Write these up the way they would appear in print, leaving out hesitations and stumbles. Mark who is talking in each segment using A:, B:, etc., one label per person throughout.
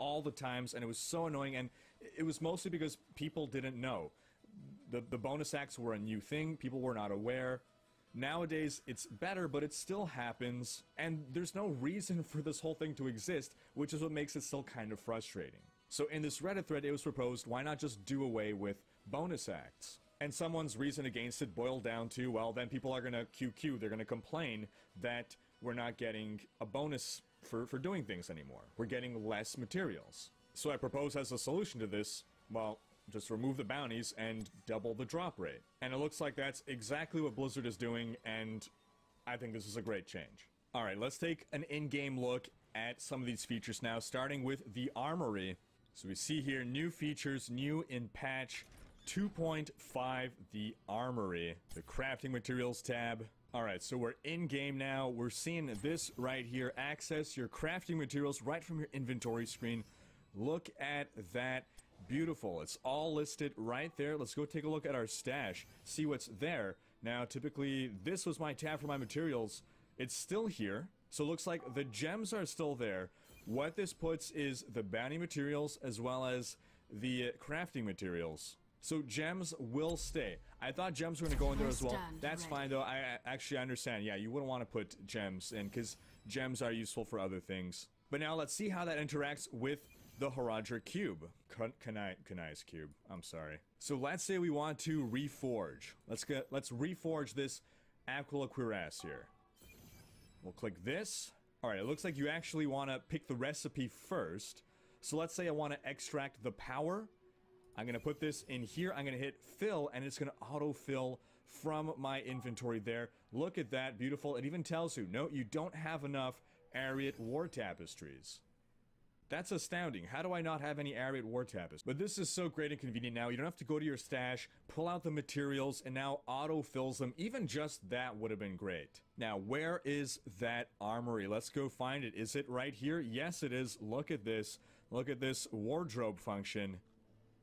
A: all the times, and it was so annoying, and it was mostly because people didn't know. The bonus acts were a new thing, people were not aware. Nowadays, it's better, but it still happens, and there's no reason for this whole thing to exist, which is what makes it still kind of frustrating. So in this Reddit thread, it was proposed, why not just do away with bonus acts? And someone's reason against it boiled down to, well, then people are gonna QQ, they're gonna complain that we're not getting a bonus for doing things anymore. We're getting less materials. So I propose as a solution to this, well, just remove the bounties and double the drop rate. And it looks like that's exactly what Blizzard is doing, and I think this is a great change. Alright, let's take an in-game look at some of these features now, starting with the Armory. So we see here, new features, new in patch 2.5, the Armory. The Crafting Materials tab. Alright, so we're in-game now. We're seeing this right here. Access your crafting materials right from your inventory screen. Look at that. Beautiful. It's all listed right there. Let's go take a look at our stash, see what's there. Now, typically, this was my tab for my materials. It's still here. So it looks like the gems are still there. What this puts is the bounty materials as well as the crafting materials. So gems will stay. I thought gems were going to go in there as well. That's fine though. I actually understand. Yeah, you wouldn't want to put gems in because gems are useful for other things. But now let's see how that interacts with the Horadric Cube. Kanai's Cube. I'm sorry. So let's say we want to reforge. Let's reforge this Aquila Cuirass here. We'll click this. Alright, it looks like you actually want to pick the recipe first. So let's say I want to extract the power. I'm going to put this in here. I'm going to hit fill, and it's going to auto-fill from my inventory there. Look at that. Beautiful. It even tells you, no, you don't have enough Ariat War Tapestries. That's astounding. How do I not have any Ariat War Tapestries? But this is so great and convenient now. You don't have to go to your stash, pull out the materials, and now auto-fills them. Even just that would have been great. Now, where is that armory? Let's go find it. Is it right here? Yes, it is. Look at this. Look at this wardrobe function.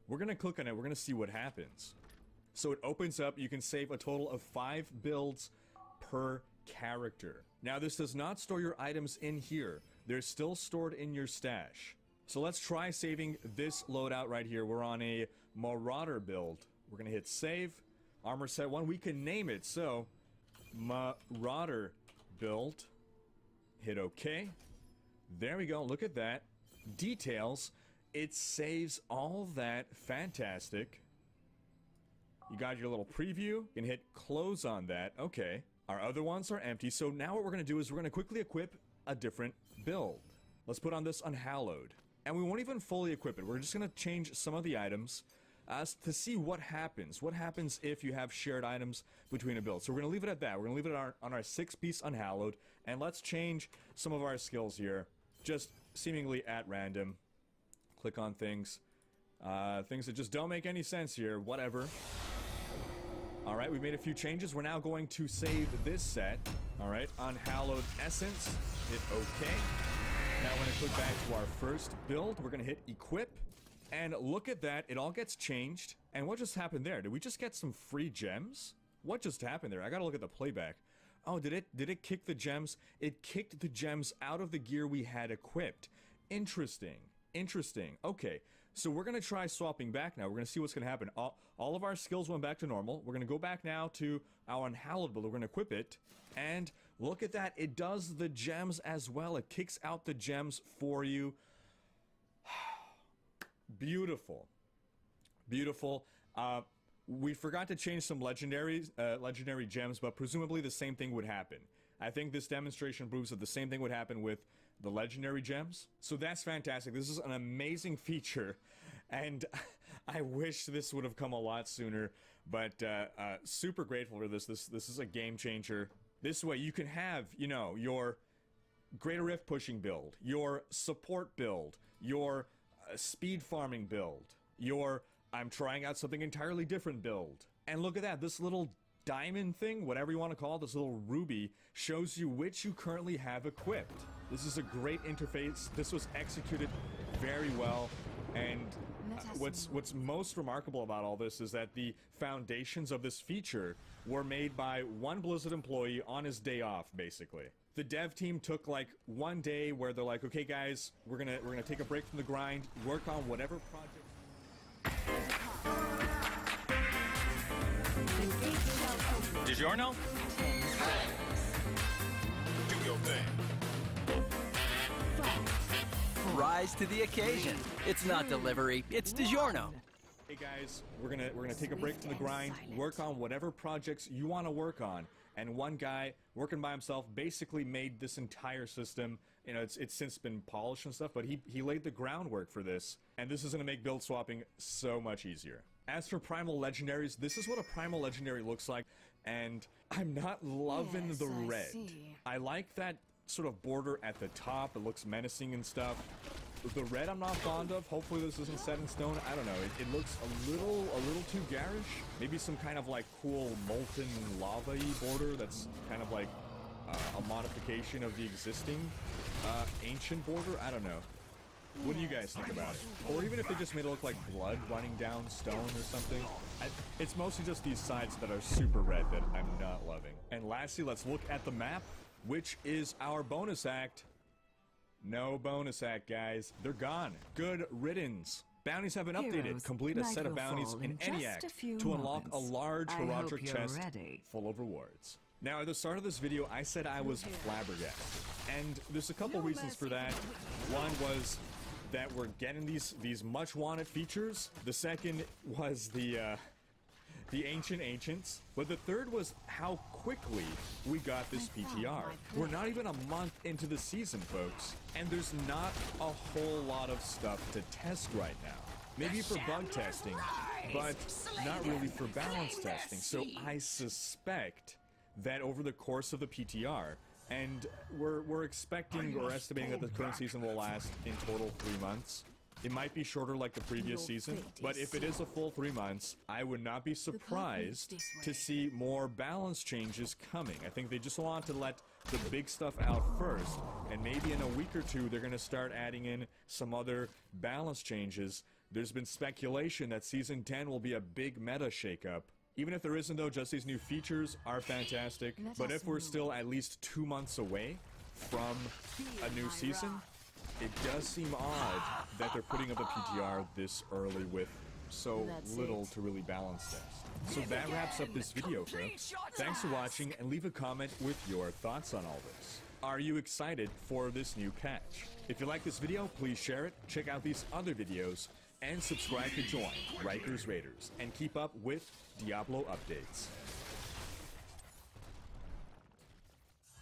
A: We're going to click on it. We're going to see what happens. So it opens up. You can save a total of 5 builds per character. Now, this does not store your items in here. They're still stored in your stash. So let's try saving this loadout right here. We're on a Marauder build. We're going to hit save. Armor set 1. We can name it. So, Marauder build. Hit OK. There we go. Look at that. Details. It saves all that. Fantastic. You got your little preview. You can hit close on that. Okay. Our other ones are empty. So now what we're going to do is we're going to quickly equip a different build. Let's put on this Unhallowed. And we won't even fully equip it. We're just going to change some of the items to see what happens. What happens if you have shared items between a build. So we're going to leave it at that. We're going to leave it on our 6-piece Unhallowed. And let's change some of our skills here. Just seemingly at random. Click on things. Things that just don't make any sense here. Whatever. Alright, we made a few changes. We're now going to save this set. Alright, Unhallowed Essence. Hit OK. Now we're going to click back to our first build. We're going to hit Equip. And look at that. It all gets changed. And what just happened there? Did we just get some free gems? What just happened there? I gotta look at the playback. Oh, did it kick the gems? It kicked the gems out of the gear we had equipped. Interesting. Interesting. Okay, so we're going to try swapping back now. We're going to see what's going to happen. All of our skills went back to normal. We're going to go back now to our Unhallowed build. We're going to equip it. And look at that. It does the gems as well. It kicks out the gems for you. Beautiful. Beautiful. We forgot to change some legendary gems, but presumably the same thing would happen. I think this demonstration proves that the same thing would happen with the legendary gems. So that's fantastic. This is an amazing feature, and I wish this would have come a lot sooner, but super grateful for this. This is a game changer. This way you can have, you know, your Greater Rift pushing build, your support build, your speed farming build, your I'm trying out something entirely different build. And look at that, this little diamond thing, whatever you want to call it, this little ruby, shows you which you currently have equipped. This is a great interface. This was executed very well. And what's most remarkable about all this is that the foundations of this feature were made by one Blizzard employee on his day off, basically. The dev team took like one day where they're like, okay guys, we're gonna take a break from the grind, work on whatever project.
B: DiGiorno?
C: Do your thing.
D: Rise to the occasion. It's not delivery, it's DiGiorno.
A: Hey guys, we're gonna take a break from the grind, work on whatever projects you want to work on. And one guy working by himself basically made this entire system. You know, it's since been polished and stuff, but he laid the groundwork for this, and this is gonna make build swapping so much easier. As for Primal Legendaries, this is what a Primal Legendary looks like, and I'm not loving the red. I like that sort of border at the top. It looks menacing and stuff. The red I'm not fond of. Hopefully this isn't set in stone. I don't know. It looks a little too garish. Maybe some kind of like cool molten lava-y border that's kind of like a modification of the existing ancient border. I don't know. What do you guys think about it? Or even if they just made it look like blood running down stone or something. It's mostly just these sides that are super red that I'm not loving. And lastly, let's look at the map, which is our bonus act. No bonus act, guys. They're gone. Good riddance. Bounties have been updated. Complete a set of bounties in any act to unlock a large heraldric chest full of rewards. Now, at the start of this video, I said I was flabbergasted. And there's a couple reasons for that. One was that we're getting these much wanted features. The second was the ancient ancients, but the third was how quickly we got this PTR. We're not even a month into the season, folks, and there's not a whole lot of stuff to test right now. Maybe for bug testing, but not really for balance testing. So I suspect that over the course of the PTR, and we're expecting or estimating that the current season will last in total 3 months. It might be shorter like the previous season, but if it is a full 3 months, I would not be surprised to see more balance changes coming. I think they just want to let the big stuff out first, and maybe in a week or two they're going to start adding in some other balance changes. There's been speculation that Season 10 will be a big meta shakeup. Even if there isn't though, just these new features are fantastic, but if we're still at least 2 months away from a new season, it does seem odd that they're putting up a PTR this early with so little to really balance test. So that wraps up this video, folks. Thanks for watching, and leave a comment with your thoughts on all this. Are you excited for this new patch? If you like this video, please share it, check out these other videos, and subscribe to join Rikers Raiders and keep up with Diablo updates.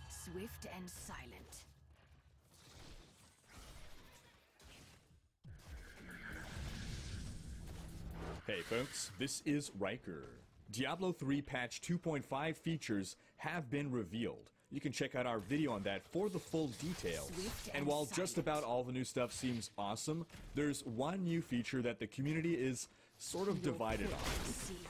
E: Swift and silent.
A: Hey folks, this is Riker. Diablo 3 patch 2.5 features have been revealed. You can check out our video on that for the full details. And while just about all the new stuff seems awesome, there's one new feature that the community is sort of divided on: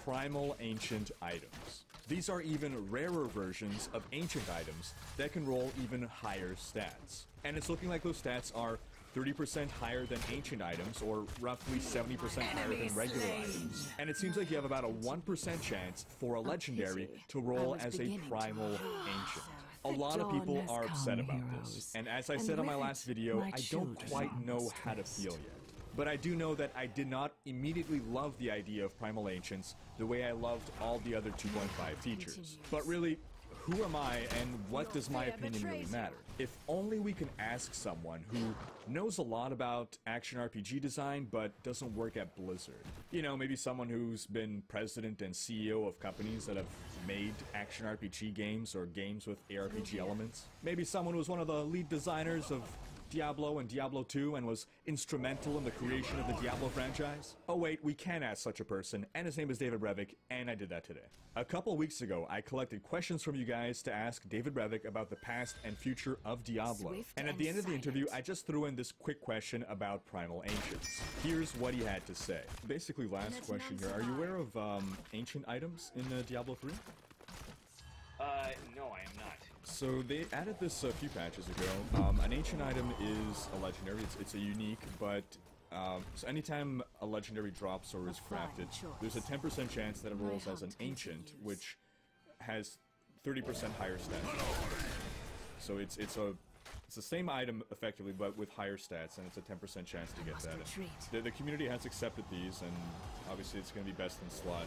A: Primal Ancient items. These are even rarer versions of ancient items that can roll even higher stats. And it's looking like those stats are 30% higher than ancient items, or roughly 70% higher than regular items. And it seems like you have about a 1% chance for a legendary to roll as a primal ancient. A lot of people are upset about this. And as I said on my last video, I don't quite know how to feel yet. But I do know that I did not immediately love the idea of Primal Ancients the way I loved all the other 2.5 features. But really, who am I, and what does my opinion really matter? If only we can ask someone who knows a lot about action RPG design but doesn't work at Blizzard. You know, maybe someone who's been president and CEO of companies that have made action RPG games or games with ARPG elements. Maybe someone who was one of the lead designers of Diablo and Diablo 2 and was instrumental in the creation of the Diablo franchise? Oh wait, we can ask such a person, and his name is David Brevik, and I did that today. A couple weeks ago, I collected questions from you guys to ask David Brevik about the past and future of Diablo. And at the end of the interview, I just threw in this quick question about Primal Ancients. Here's what he had to say. Basically, last question here. Are you aware of ancient items in Diablo 3?
B: No, I am not.
A: So they added this a few patches ago. An ancient item is a legendary. It's a unique, but so anytime a legendary drops or is crafted, there's a 10% chance that it rolls as an ancient, which has 30% higher stats. So it's the same item effectively, but with higher stats, and it's a 10% chance to get
E: must
A: that.
E: retreat.
A: The community has accepted these, and obviously it's going to be best in slot.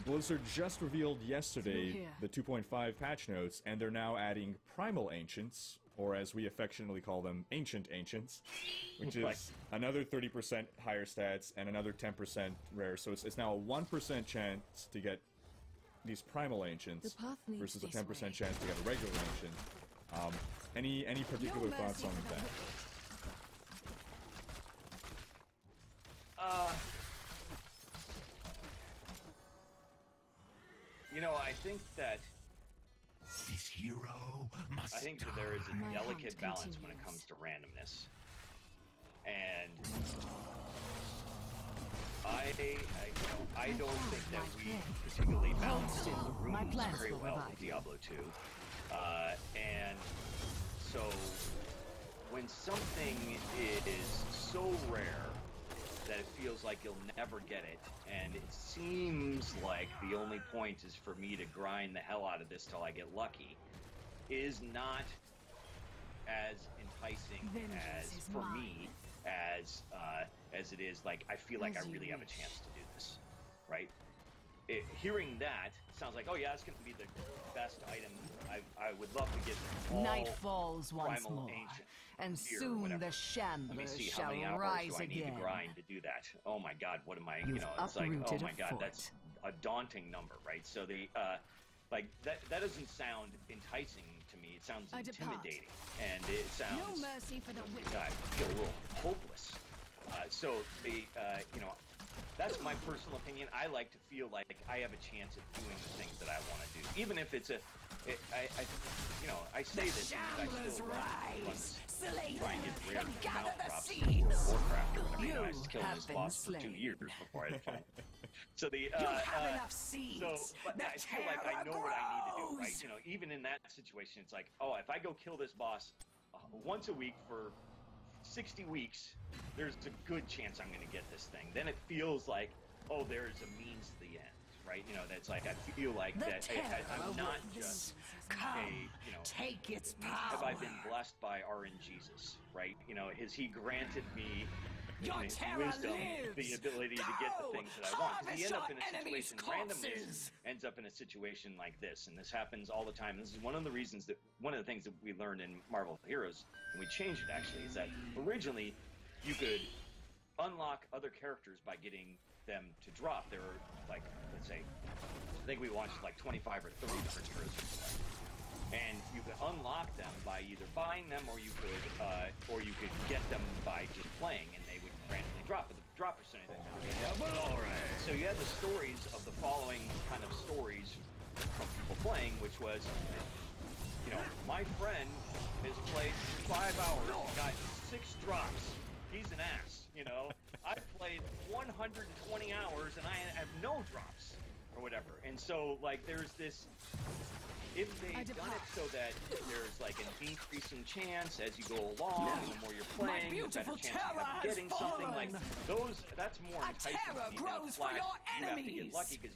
A: Blizzard just revealed yesterday
E: Through here.
A: the 2.5 patch notes, and they're now adding Primal Ancients, or as we affectionately call them, Ancient Ancients, which
B: Right.
A: is another 30% higher stats and another 10% rare. So it's now a 1% chance to get these Primal Ancients
E: The path leads
A: versus a
E: this
A: 10%
E: way.
A: chance to get a regular Ancient. Any particular
E: No
A: thoughts
E: mercy
A: on
E: for the
A: that?
E: wicked.
B: You know, I think that
C: This hero must
B: I think that there is a
E: My
B: delicate
E: hunt
B: balance when it
E: continues.
B: comes to randomness, and I don't think that we particularly balance the
E: My
B: runes
E: plans
B: very
E: will
B: well
E: revive
B: with
E: you.
B: Diablo 2, and so when something is so rare that it feels like you'll never get it, and it seems like the only point is for me to grind the hell out of this till I get lucky, is not as enticing
E: Vengeance
B: as
E: is
B: for
E: mine.
B: me as it is like I feel like
E: As
B: I
E: you
B: really have a
E: wish.
B: chance to do this, right? Hearing that sounds like, oh yeah, it's going to be the best item. I would love to get all
E: Night falls once
B: Primal
E: more,
B: Ancient
E: and
B: gear or
E: soon
B: whatever.
E: the
B: Let me
E: Shambler
B: see how
E: shall
B: many hours
E: rise
B: do I need
E: again.
B: to grind to do that. Oh my god, what am I, you
E: You've
B: know, it's like, oh
E: uprooted
B: my
E: a
B: god,
E: fort.
B: that's a daunting number, right? So the, like, that doesn't sound enticing to me. It sounds
E: I depart.
B: intimidating. And it sounds,
E: No mercy for the wicked.
B: I feel a little hopeless. So the, you know, that's my personal opinion. I like to feel like I have a chance at doing the things that I want to do, even if it's you know, I say this, and I still run this, try and get rare mount drops for Warcraft or whatever. You know, I was killing this boss for 2 years before I killed him. So the, so, but I feel like I know what I need to do, right? You know, even in that situation, it's like, oh, if I go kill this boss once a week for 60 weeks, there's a good chance I'm going to get this thing. Then it feels like, oh, there's a means to the end, right? You know, that's like, I feel like that I'm not just a, you know,
E: Take its
B: have I
E: power.
B: been blessed by RNGesus, right? You know, has he granted me
E: Your
B: his
E: terror
B: wisdom,
E: lives.
B: the ability to get the
E: Go!
B: things that I want? 'Cause
E: Harvest
B: you end up
E: your
B: in a
E: enemies'
B: situation, randomness
E: corpses.
B: ends up in a situation like this, and this happens all the time. This is one of the reasons that, one of the things that we learned in Marvel Heroes, and we changed it actually, is that originally you could unlock other characters by getting them to drop. There were, like, let's say, I think we launched like 25 or 30 different heroes. And you could unlock them by either buying them, or you could get them by just playing, and they would randomly drop. But the drop percentage, so you had the stories of the following kind of stories from people playing, which was, you know, my friend has played 5 hours, and got 6 drops. He's an ass, you know. I played 120 hours and I have no drops or whatever. And so, like, there's this. If they've done it so that there's like an increasing chance as you go along, and the more you're playing, the better
E: beautiful
B: chance you have of getting
E: terror has
B: something like those. That's more
E: A
B: enticing.
E: terror
B: to me than a
E: grows for
B: flash.
E: your
B: You have to get
E: enemies.
B: lucky because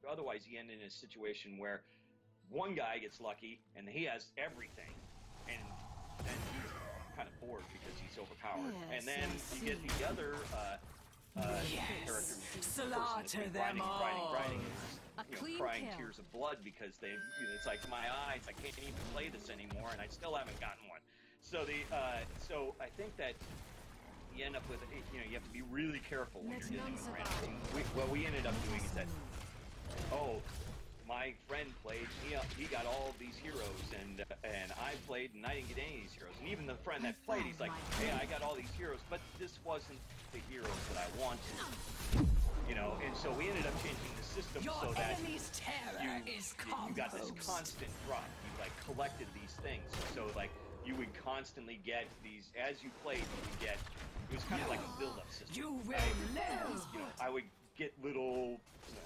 B: otherwise you end in a situation where one guy gets lucky and he has everything, and then he's kind of bored because he's overpowered.
E: Yes,
B: and then
E: I
B: you get
E: see.
B: the other character,
E: Slaughter them all.
B: grinding,
E: A
B: you know,
E: clean
B: crying
E: kill.
B: tears of blood because they, you know, it's like my eyes, I can't even play this anymore, and I still haven't gotten one. So the, so I think that you end up with, you know, you have to be really careful when
E: Let
B: you're dealing
E: none
B: with
E: survive.
B: random. What we ended up doing is that, oh, my friend played, he got all of these heroes, and I played and I didn't get any of these heroes. And even the friend that played, he's like, hey, I got all these heroes, but this wasn't the heroes that I wanted. You know, and so we ended up changing the system
E: Your
B: so that
E: enemy's terror is
B: you got this
E: composed.
B: constant drop. You like collected these things, so like you would constantly get these as you played. You would get, it was kind of like a build-up system.
E: You will live.
B: You know, I would get little,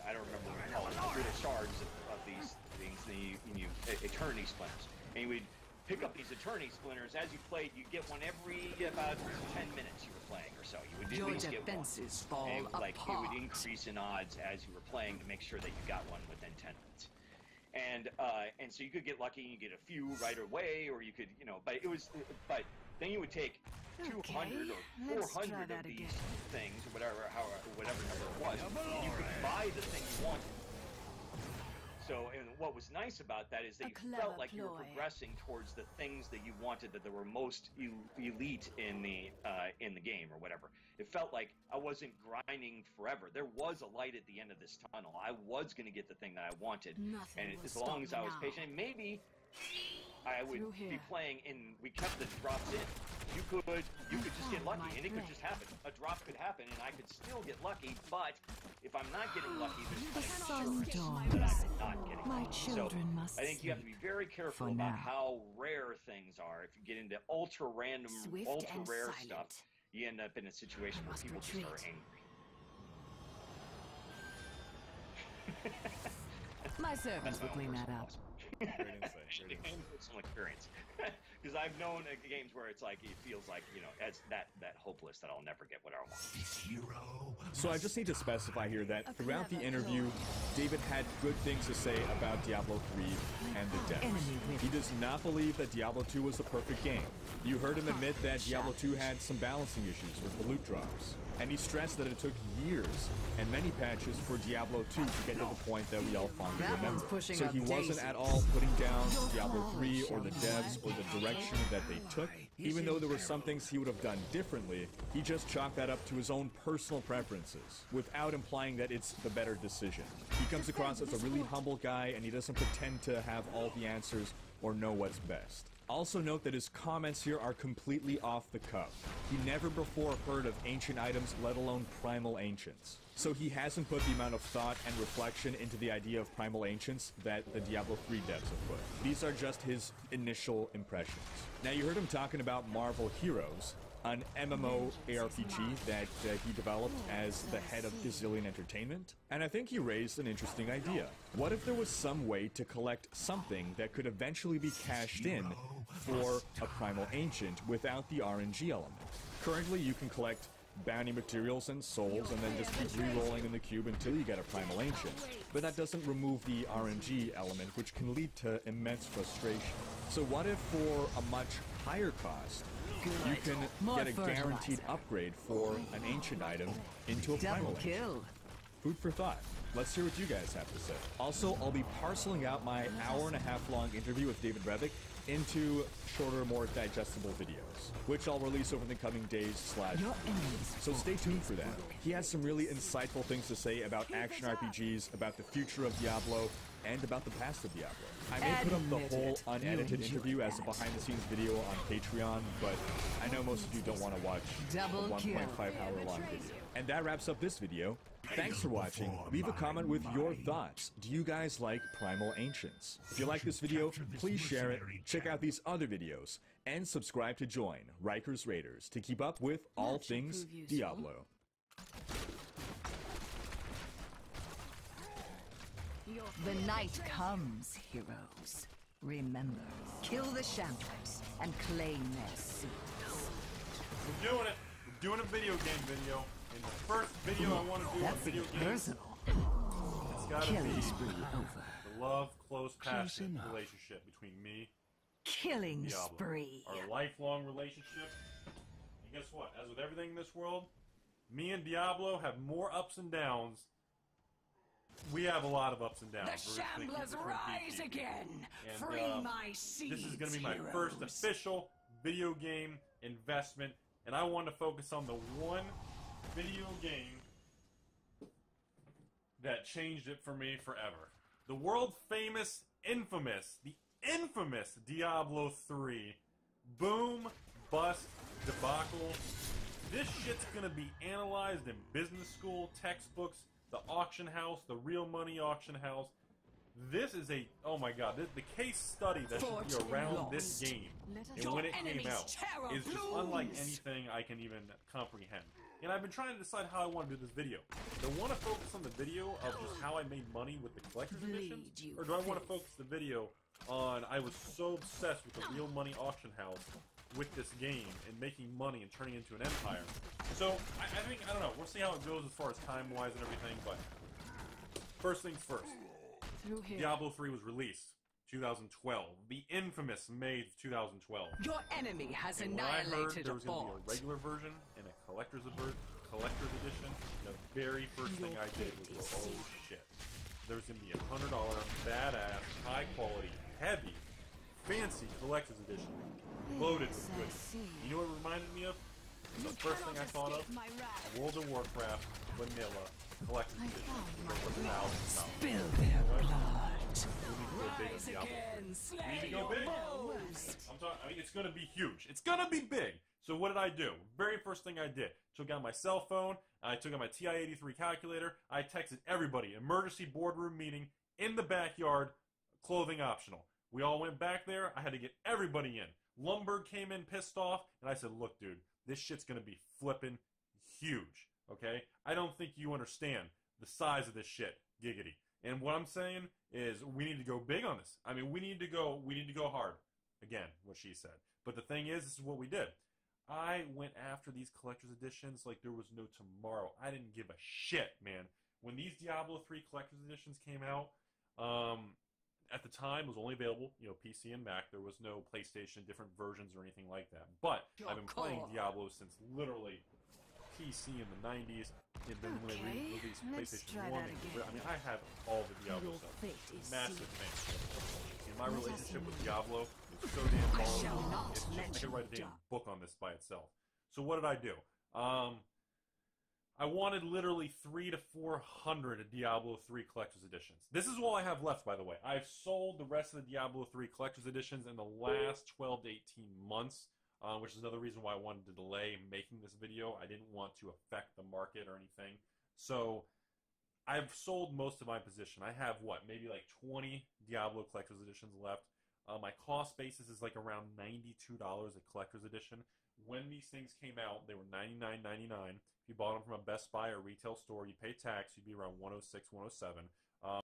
B: I don't remember what we call it, little shards of these things, and you eternity splinters, and you would pick up these eternity splinters as you played. You get one every about 10 minutes you were playing or so. You would
E: Your
B: at least get one.
E: defenses fall
B: And like it
E: apart.
B: would increase in odds as you were playing to make sure that you got one within 10 minutes. And so you could get lucky and you get a few right away, or you could, you know, but then you would take 200 or 400 of these things, or whatever number it was, and you could buy the thing you wanted. So, and what was nice about that is that you felt like you were progressing towards the things that you wanted, that were most elite in the game or whatever. It felt like I wasn't grinding forever. There was a light at the end of this tunnel. I was going to get the thing that I wanted, and as long as I was patient, maybe I would be playing, and we kept the drops in. You could just get lucky, and it could just happen. A drop could happen, and I could still get lucky. But if I'm not getting lucky, there's kind of insurance that I'm not getting lucky. So I think you have to be very careful about how rare things are. If you get into ultra random, ultra rare stuff, you end up in a situation where people just are angry.
E: My servants will clean that up.
A: Great insight.
B: And personal experience, because I've known games where it's like it feels like, you know, it's that hopeless that I'll never get what I want.
C: This hero
A: So I just need to specify here that throughout the interview, David had good things to say about Diablo 3 and the devs. He does not believe that Diablo 2 was the perfect game. You heard him admit that Diablo 2 had some balancing issues with the loot drops. And he stressed that it took years and many patches for Diablo 2 to get to the point that we all fondly remember. So he wasn't at all putting down Diablo 3 or the devs or the direction that they took. Even though there were some things he would have done differently, he just chalked that up to his own personal preferences, without implying that it's the better decision. He comes across as a really humble guy, and he doesn't pretend to have all the answers or know what's best. Also note that his comments here are completely off the cuff. He never before heard of ancient items, let alone primal ancients. So he hasn't put the amount of thought and reflection into the idea of primal ancients that the Diablo 3 devs have put. These are just his initial impressions. Now you heard him talking about Marvel Heroes, an MMO ARPG that he developed as the head of Gazillion Entertainment. And I think he raised an interesting idea. What if there was some way to collect something that could eventually be cashed in for a Primal Ancient without the RNG element? Currently, you can collect bounty materials and souls and then just keep re-rolling in the cube until you get a Primal Ancient. But that doesn't remove the RNG element, which can lead to immense frustration. So what if for a much higher cost, you can get a guaranteed upgrade for an ancient item into a primal ancient? Food for thought. Let's hear what you guys have to say. Also, I'll be parceling out my hour-and-a-half-long interview with David Revick into shorter, more digestible videos, which I'll release over the coming days /weeks. So stay tuned for that. He has some really insightful things to say about action RPGs, about the future of Diablo, and about the past of Diablo. I may put up the whole unedited interview as a behind-the-scenes video on Patreon, but I know most of you don't want to watch a 1.5-hour-long video. And that wraps up this video. Thanks for watching. Leave a comment with your thoughts. Do you guys like Primal Ancients? If you like this video, please share it, check out these other videos, and subscribe to join Rikers Raiders to keep up with all things Diablo.
E: The night comes, heroes. Remember, kill the shamblers and claim their seats.
F: We're doing it. We're doing a video game video. And the first video I want to do on video games,
E: personal.
F: it's got to be
E: Killing spree over.
F: the love, close, passionate relationship between me
E: Killing
F: and Diablo.
E: spree.
F: Our lifelong relationship. And guess what? As with everything in this world, me and Diablo have more ups and downs. We have a lot of ups and downs.
E: The shamblers rise again.
F: And,
E: Free my seeds.
F: This is going to be my
E: heroes.
F: first official video game investment, and I want to focus on the one video game that changed it for me forever. The world famous, the infamous Diablo 3 boom, bust, debacle. This shit's going to be analyzed in business school textbooks, the auction house, the real money auction house. This is a, oh my god, the case study that should be around this game and when it came out is just unlike anything I can even comprehend. And I've been trying to decide how I want to do this video. Do I want to focus on the video of just how I made money with the collector's editions? Or do I want to focus the video on I was so obsessed with the real money auction house with this game and making money and turning it into an empire? So, I think, I don't know, we'll see how it goes as far as time-wise and everything, but first things first.
E: through here.
F: Diablo 3 was released 2012. The infamous May 2012.
E: Your enemy has
F: And when I heard
E: annihilated
F: there
E: a
F: was going to be a
E: bot.
F: regular version and a collector's edition, the very first thing I did was go, oh shit. There's going to be $100, badass, high quality, heavy, fancy collector's edition, loaded with goodies. You know what it reminded me of? The first thing I thought of? World of Warcraft Vanilla collector's edition for $1,000.
E: Spill their blood.
F: We need to go big on Diablo 3. We need to go big. I mean, it's going to be huge. It's going to be big. So what did I do? Very first thing I did, took out my cell phone, I took out my TI-83 calculator, I texted everybody, emergency boardroom meeting, in the backyard, clothing optional. We all went back there, I had to get everybody in. Lumberg came in pissed off, and I said, look dude, this shit's going to be flippin' huge, okay? I don't think you understand the size of this shit, giggity. And what I'm saying is we need to go big on this. I mean, we need to go hard. Again, what she said. But the thing is, this is what we did. I went after these collector's editions like there was no tomorrow. I didn't give a shit, man. When these Diablo 3 collector's editions came out, at the time, it was only available, PC and Mac. There was no PlayStation, different versions or anything like that. But I've been playing Diablo since literally PC in the 90s. And then when they released PlayStation 1, I mean, I have all the Diablo stuff. Massive fan. And my relationship with Diablo is so damn long. It's just, I could write a damn book on this by itself. So what did I do? I wanted literally 300 to 400 Diablo 3 collector's editions. This is all I have left, by the way. I've sold the rest of the Diablo 3 collector's editions in the last 12 to 18 months. Which is another reason why I wanted to delay making this video. I didn't want to affect the market or anything. So, I've sold most of my position. I have, maybe like 20 Diablo Collector's Editions left. My cost basis is like around $92 a Collector's Edition. When these things came out, they were $99.99. If you bought them from a Best Buy or retail store, you pay tax, you'd be around $106, $107.